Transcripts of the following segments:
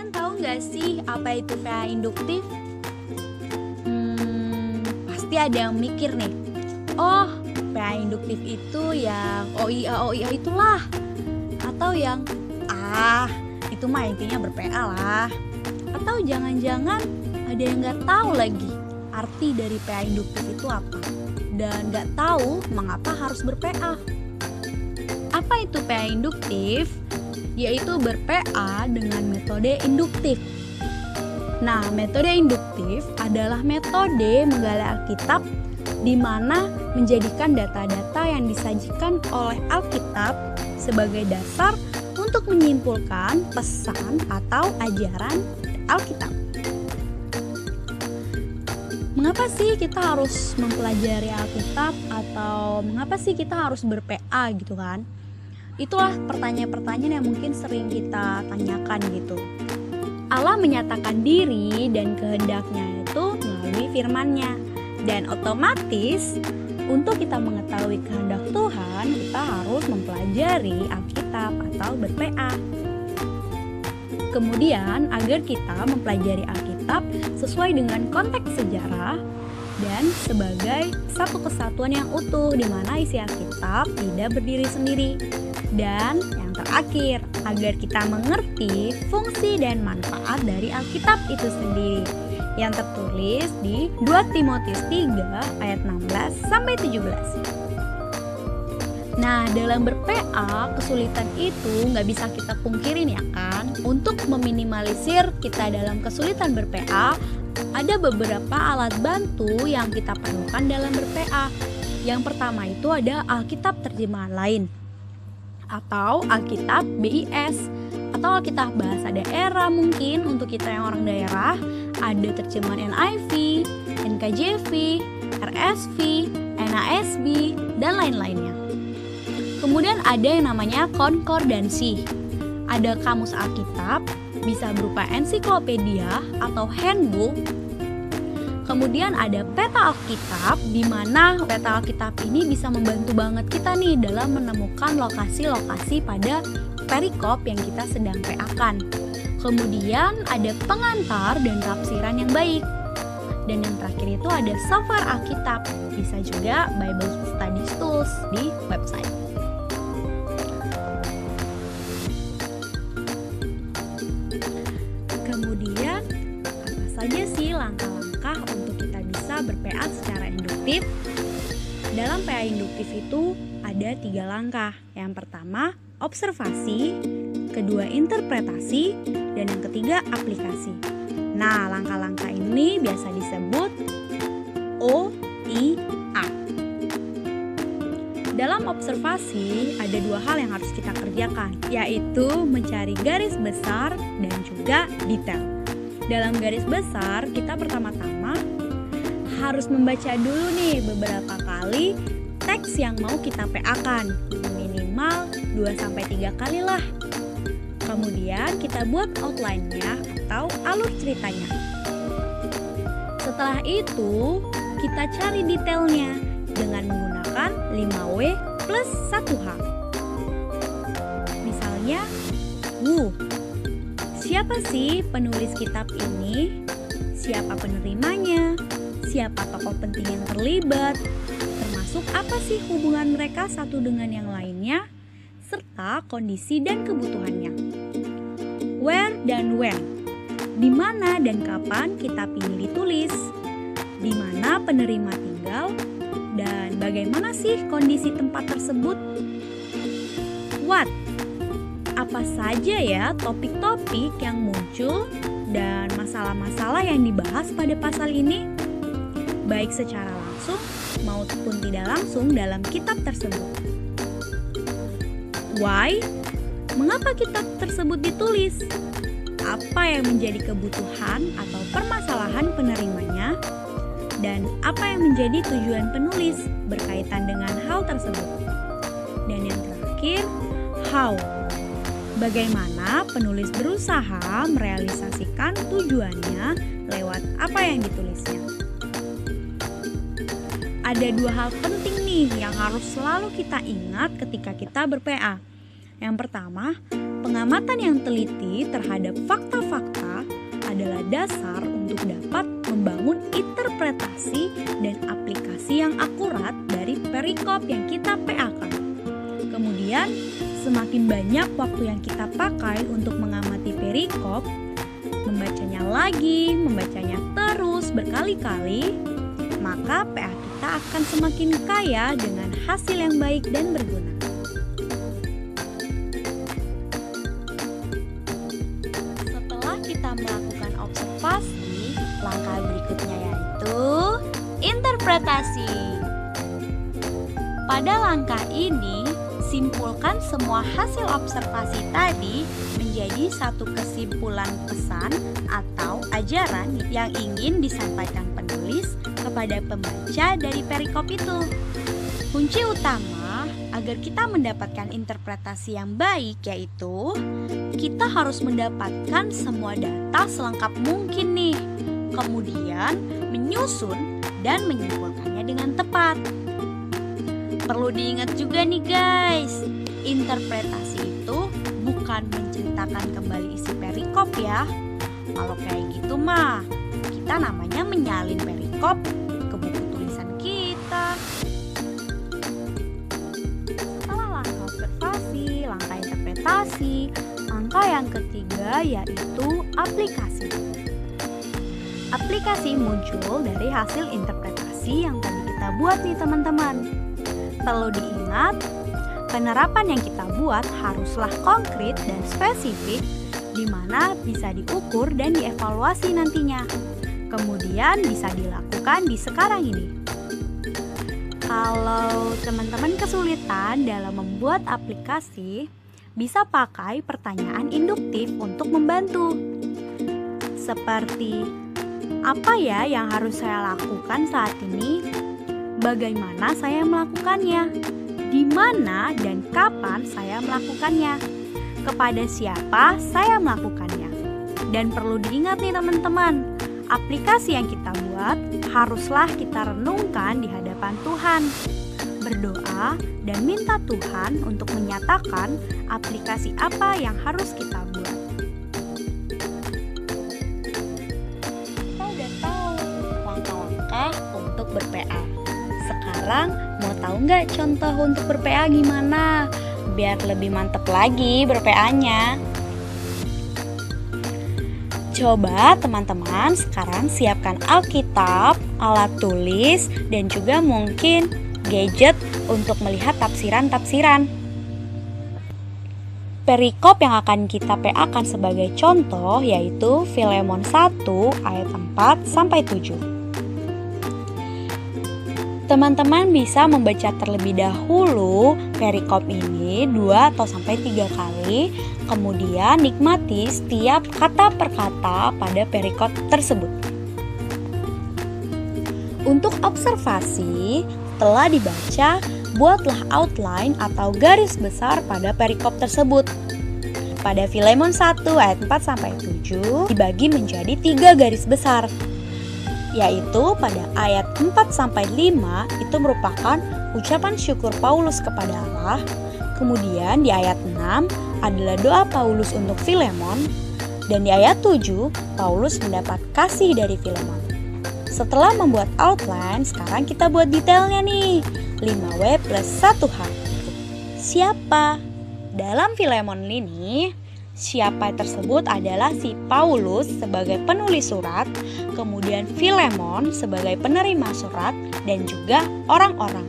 Kalian tahu nggak sih apa itu PA induktif? Pasti ada yang mikir nih. Oh, PA induktif itu yang OIA itulah. Atau yang itu mah intinya ber-PA lah. Atau jangan-jangan ada yang nggak tahu lagi arti dari PA induktif itu apa, dan nggak tahu mengapa harus ber-PA. Apa itu PA induktif? Yaitu ber-PA dengan metode induktif. Nah, metode induktif adalah metode menggali Alkitab di mana menjadikan data-data yang disajikan oleh Alkitab sebagai dasar untuk menyimpulkan pesan atau ajaran Alkitab. Mengapa sih kita harus mempelajari Alkitab, atau mengapa sih kita harus ber-PA gitu kan? Itulah pertanyaan-pertanyaan yang mungkin sering kita tanyakan gitu. Allah menyatakan diri dan kehendaknya itu melalui firman-Nya. Dan otomatis untuk kita mengetahui kehendak Tuhan, kita harus mempelajari Alkitab atau ber-PA. Kemudian agar kita mempelajari Alkitab sesuai dengan konteks sejarah dan sebagai satu kesatuan yang utuh di mana isi Alkitab tidak berdiri sendiri. Dan yang terakhir, agar kita mengerti fungsi dan manfaat dari Alkitab itu sendiri yang tertulis di 2 Timotius 3 ayat 16 sampai 17. Nah, dalam ber-PA, kesulitan itu nggak bisa kita pungkirin ya kan. Untuk meminimalisir kita dalam kesulitan ber-PA, ada beberapa alat bantu yang kita perlukan dalam ber-PA. Yang pertama itu ada Alkitab terjemahan lain, atau Alkitab BIS, atau Alkitab bahasa daerah mungkin untuk kita yang orang daerah. Ada terjemahan NIV, NKJV, RSV, NASB, dan lain-lainnya. Kemudian ada yang namanya konkordansi. Ada kamus Alkitab, bisa berupa ensiklopedia atau handbook. Kemudian ada peta Alkitab, di mana peta Alkitab ini bisa membantu banget kita nih dalam menemukan lokasi-lokasi pada perikop yang kita sedang PA-kan. Kemudian ada pengantar dan tafsiran yang baik. Dan yang terakhir itu ada software Alkitab, bisa juga Bible Study Tools di website. Kemudian, apa saja sih langkah-langkah untuk kita bisa ber-PA secara induktif? Dalam PA induktif itu ada 3 langkah. Yang pertama, observasi, kedua interpretasi, dan yang ketiga aplikasi. Nah, langkah-langkah ini biasa disebut OIA. Dalam observasi ada 2 hal yang harus kita kerjakan, yaitu mencari garis besar dan juga detail. Dalam garis besar, kita pertama-tama harus membaca dulu nih beberapa kali teks yang mau kita PA-kan, minimal 2-3 kali lah. Kemudian kita buat outline-nya atau alur ceritanya. Setelah itu, kita cari detailnya dengan menggunakan 5W plus 1H. Misalnya, siapa sih penulis kitab ini? Siapa penerimanya? Siapa tokoh penting yang terlibat? Termasuk apa sih hubungan mereka satu dengan yang lainnya? Serta kondisi dan kebutuhannya. Where dan when, di mana dan kapan kitab ini ditulis, di mana penerima tinggal, dan bagaimana sih kondisi tempat tersebut. What, apa saja ya topik-topik yang muncul dan masalah-masalah yang dibahas pada pasal ini, baik secara langsung maupun tidak langsung dalam kitab tersebut. Why? Mengapa kitab tersebut ditulis? Apa yang menjadi kebutuhan atau permasalahan penerimanya? Dan apa yang menjadi tujuan penulis berkaitan dengan hal tersebut? Dan yang terakhir, how? Bagaimana penulis berusaha merealisasikan tujuannya lewat apa yang ditulisnya? Ada 2 hal penting nih yang harus selalu kita ingat ketika kita ber-PA. Yang pertama, pengamatan yang teliti terhadap fakta-fakta adalah dasar untuk dapat membangun interpretasi dan aplikasi yang akurat dari perikop yang kita PA-kan. Kemudian, semakin banyak waktu yang kita pakai untuk mengamati perikop, membacanya lagi, membacanya terus berkali-kali, maka PA kita akan semakin kaya dengan hasil yang baik dan berguna. Setelah kita melakukan observasi, langkah berikutnya yaitu interpretasi. Pada langkah ini, simpulkan semua hasil observasi tadi menjadi satu kesimpulan pesan atau ajaran yang ingin disampaikan penulis kepada pembaca dari perikop itu. Kunci utama agar kita mendapatkan interpretasi yang baik yaitu kita harus mendapatkan semua data selengkap mungkin nih, kemudian menyusun dan menyimpulkannya dengan tepat. Perlu diingat juga nih guys, interpretasi itu bukan menceritakan kembali isi perikop ya. Kalau kayak gitu mah, kita namanya menyalin perikop ke buku tulisan kita. Setelah langkah observasi, langkah interpretasi, langkah yang ketiga yaitu aplikasi. Aplikasi muncul dari hasil interpretasi yang tadi kita buat nih teman-teman. Perlu diingat, penerapan yang kita buat haruslah konkret dan spesifik, di mana bisa diukur dan dievaluasi nantinya. Kemudian bisa dilakukan di sekarang ini. Kalau teman-teman kesulitan dalam membuat aplikasi, bisa pakai pertanyaan induktif untuk membantu. Seperti, apa ya yang harus saya lakukan saat ini? Bagaimana saya melakukannya? Di mana dan kapan saya melakukannya? Kepada siapa saya melakukannya? Dan perlu diingat nih teman-teman, aplikasi yang kita buat haruslah kita renungkan di hadapan Tuhan. Berdoa dan minta Tuhan untuk menyatakan aplikasi apa yang harus kita buat. Kita udah tahu langkah-langkah untuk ber-PA. Sekarang mau tahu nggak contoh untuk ber-PA gimana? Biar lebih mantep lagi ber-PA-nya. Coba teman-teman sekarang siapkan Alkitab, alat tulis, dan juga mungkin gadget untuk melihat tafsiran-tafsiran. Perikop yang akan kita PA-kan sebagai contoh yaitu Filemon 1 ayat 4-7. Teman-teman bisa membaca terlebih dahulu perikop ini 2 atau sampai 3 kali, kemudian nikmati setiap kata per kata pada perikop tersebut. Untuk observasi, setelah dibaca, buatlah outline atau garis besar pada perikop tersebut. Pada Filemon 1 ayat 4-7 dibagi menjadi 3 garis besar, yaitu pada ayat 4-5 itu merupakan ucapan syukur Paulus kepada Allah. Kemudian di ayat 6 adalah doa Paulus untuk Filemon, dan di ayat 7 Paulus mendapat kasih dari Filemon. Setelah membuat outline, sekarang kita buat detailnya nih, 5W plus 1H. Siapa? Dalam Filemon ini, siapa tersebut adalah si Paulus sebagai penulis surat, kemudian Filemon sebagai penerima surat, dan juga orang-orang.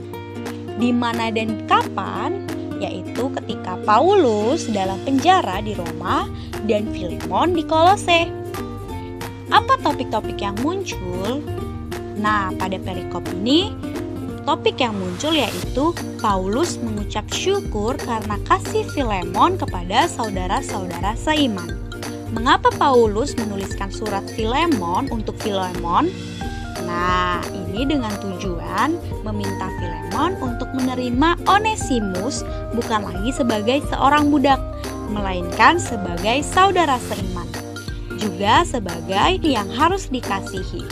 Di mana dan kapan? Yaitu ketika Paulus dalam penjara di Roma dan Filemon di Kolose. Apa topik-topik yang muncul? Nah, pada perikop ini, topik yang muncul yaitu Paulus mengucap syukur karena kasih Filemon kepada saudara-saudara seiman. Mengapa Paulus menuliskan surat Filemon untuk Filemon? Nah, ini dengan tujuan meminta Filemon untuk menerima Onesimus bukan lagi sebagai seorang budak, melainkan sebagai saudara seiman, juga sebagai yang harus dikasihi.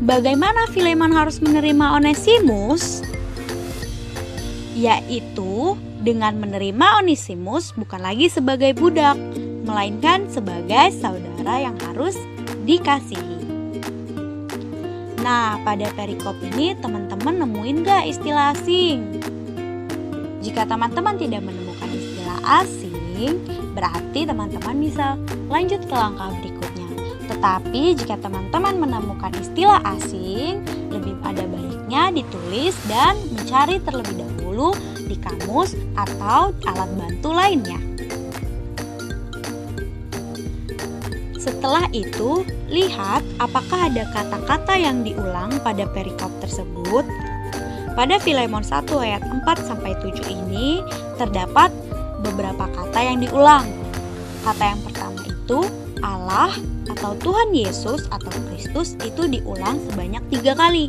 Bagaimana Filemon harus menerima Onesimus? Yaitu dengan menerima Onesimus bukan lagi sebagai budak, melainkan sebagai saudara yang harus dikasihi. Nah, pada perikop ini teman-teman nemuin gak istilah asing? Jika teman-teman tidak menemukan istilah asing, berarti teman-teman bisa lanjut ke langkah berikutnya. Tetapi jika teman-teman menemukan istilah asing, lebih ada baiknya ditulis dan mencari terlebih dahulu di kamus atau alat bantu lainnya. Setelah itu, lihat apakah ada kata-kata yang diulang pada perikop tersebut. Pada Filemon 1 ayat 4-7 ini terdapat beberapa kata yang diulang. Kata yang pertama itu Allah atau Tuhan Yesus atau Kristus itu diulang sebanyak 3 kali.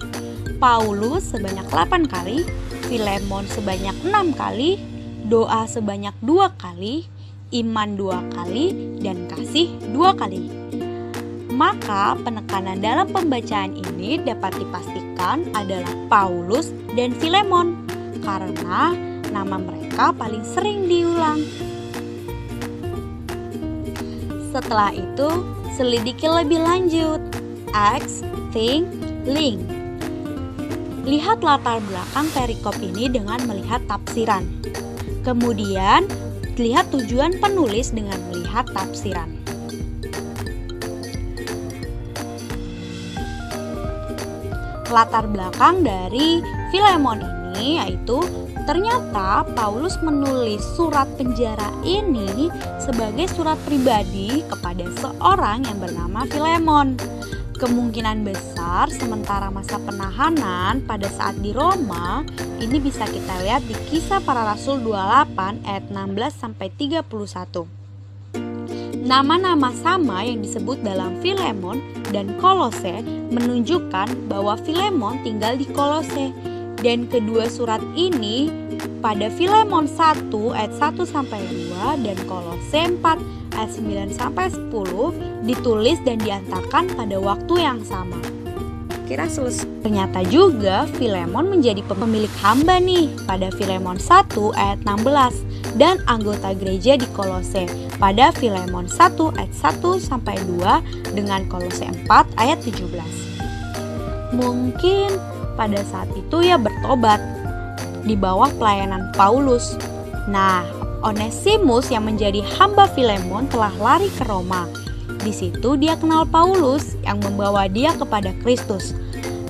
Paulus sebanyak 8 kali, Filemon sebanyak 6 kali, doa sebanyak 2 kali, iman 2 kali, dan kasih 2 kali. Maka penekanan dalam pembacaan ini dapat dipastikan adalah Paulus dan Filemon karena nama mereka paling sering diulang. Setelah itu, selidiki lebih lanjut. Ask, think, link. Lihat latar belakang perikop ini dengan melihat tafsiran. Kemudian, lihat tujuan penulis dengan melihat tafsiran. Latar belakang dari Filemon ini yaitu ternyata Paulus menulis surat penjara ini sebagai surat pribadi kepada seorang yang bernama Filemon. Kemungkinan besar sementara masa penahanan pada saat di Roma ini bisa kita lihat di Kisah Para Rasul 28 ayat 16-31. Nama-nama sama yang disebut dalam Filemon dan Kolose menunjukkan bahwa Filemon tinggal di Kolose. Dan kedua surat ini pada Filemon 1 ayat 1-2 dan Kolose 4 ayat 9-10 ditulis dan diantarkan pada waktu yang sama. Kira selesai. Ternyata juga Filemon menjadi pemilik hamba nih pada Filemon 1 ayat 16 dan anggota gereja di Kolose pada Filemon 1 ayat 1-2 dengan Kolose 4 ayat 17. Mungkin pada saat itu ia bertobat di bawah pelayanan Paulus. Nah, Onesimus yang menjadi hamba Filemon telah lari ke Roma. Di situ dia kenal Paulus yang membawa dia kepada Kristus.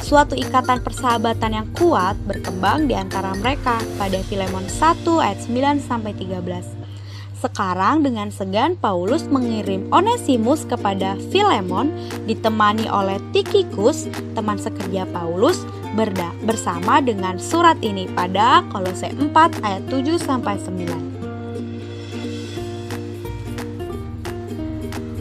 Suatu ikatan persahabatan yang kuat berkembang di antara mereka pada Filemon 1 ayat 9-13. Sekarang dengan segan Paulus mengirim Onesimus kepada Filemon ditemani oleh Tikhikus, teman sekerja Paulus, bersama dengan surat ini pada Kolose 4 ayat 7-9.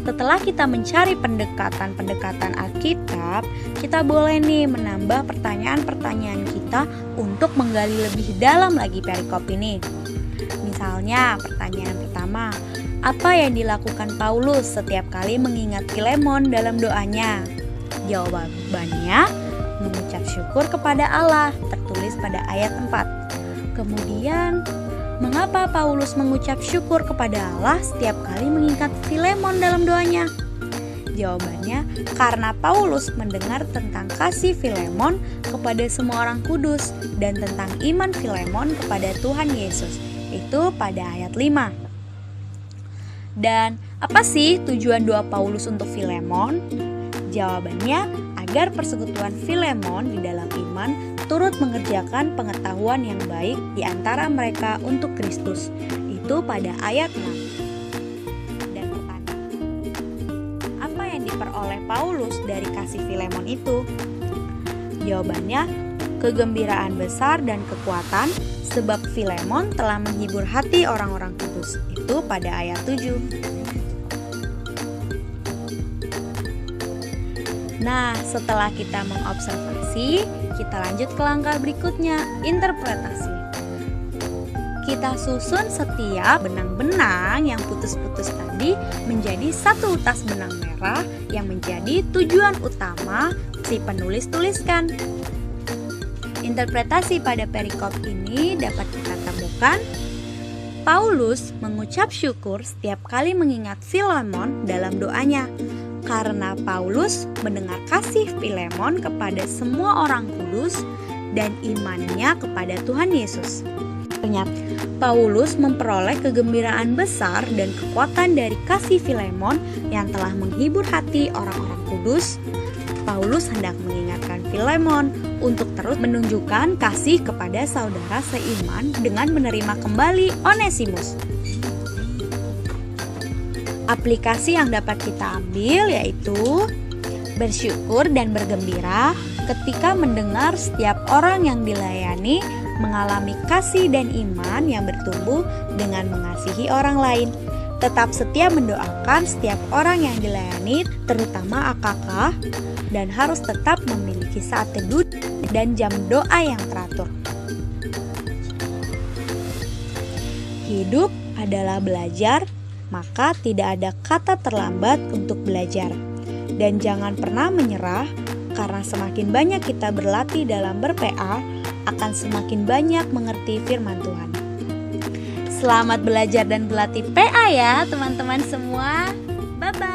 Setelah kita mencari pendekatan Alkitab, kita boleh nih menambah pertanyaan-pertanyaan kita untuk menggali lebih dalam lagi perikop ini. Misalnya, pertanyaan pertama, apa yang dilakukan Paulus setiap kali mengingat Filemon dalam doanya? Jawabannya, mengucap syukur kepada Allah, tertulis pada ayat 4. Kemudian, mengapa Paulus mengucap syukur kepada Allah setiap kali mengingat Filemon dalam doanya? Jawabannya, karena Paulus mendengar tentang kasih Filemon kepada semua orang kudus dan tentang iman Filemon kepada Tuhan Yesus. Itu pada ayat 5. Dan apa sih tujuan doa Paulus untuk Filemon? Jawabannya, agar persekutuan Filemon di dalam iman turut mengerjakan pengetahuan yang baik di antara mereka untuk Kristus. Itu pada ayat 6. Dan pertanyaan, apa yang diperoleh Paulus dari kasih Filemon itu? Jawabannya, kegembiraan besar dan kekuatan sebab Filemon telah menghibur hati orang-orang kudus. Itu pada ayat 7. Nah, setelah kita mengobservasi, kita lanjut ke langkah berikutnya, interpretasi. Kita susun setiap benang-benang yang putus-putus tadi menjadi satu utas benang merah yang menjadi tujuan utama si penulis tuliskan. Interpretasi pada perikop ini dapat kita temukan Paulus mengucap syukur setiap kali mengingat Filemon dalam doanya, karena Paulus mendengar kasih Filemon kepada semua orang kudus dan imannya kepada Tuhan Yesus. Ternyata Paulus memperoleh kegembiraan besar dan kekuatan dari kasih Filemon yang telah menghibur hati orang-orang kudus. Paulus hendak mengingatkan Filemon untuk terus menunjukkan kasih kepada saudara seiman dengan menerima kembali Onesimus. Aplikasi yang dapat kita ambil yaitu bersyukur dan bergembira ketika mendengar setiap orang yang dilayani mengalami kasih dan iman yang bertumbuh dengan mengasihi orang lain. Tetap setia mendoakan setiap orang yang dilayani, terutama AKK, dan harus tetap memiliki saat teduh dan jam doa yang teratur. Hidup adalah belajar, maka tidak ada kata terlambat untuk belajar. Dan jangan pernah menyerah, karena semakin banyak kita berlatih dalam ber-PA, akan semakin banyak mengerti firman Tuhan. Selamat belajar dan berlatih PA ya teman-teman semua. Bye-bye.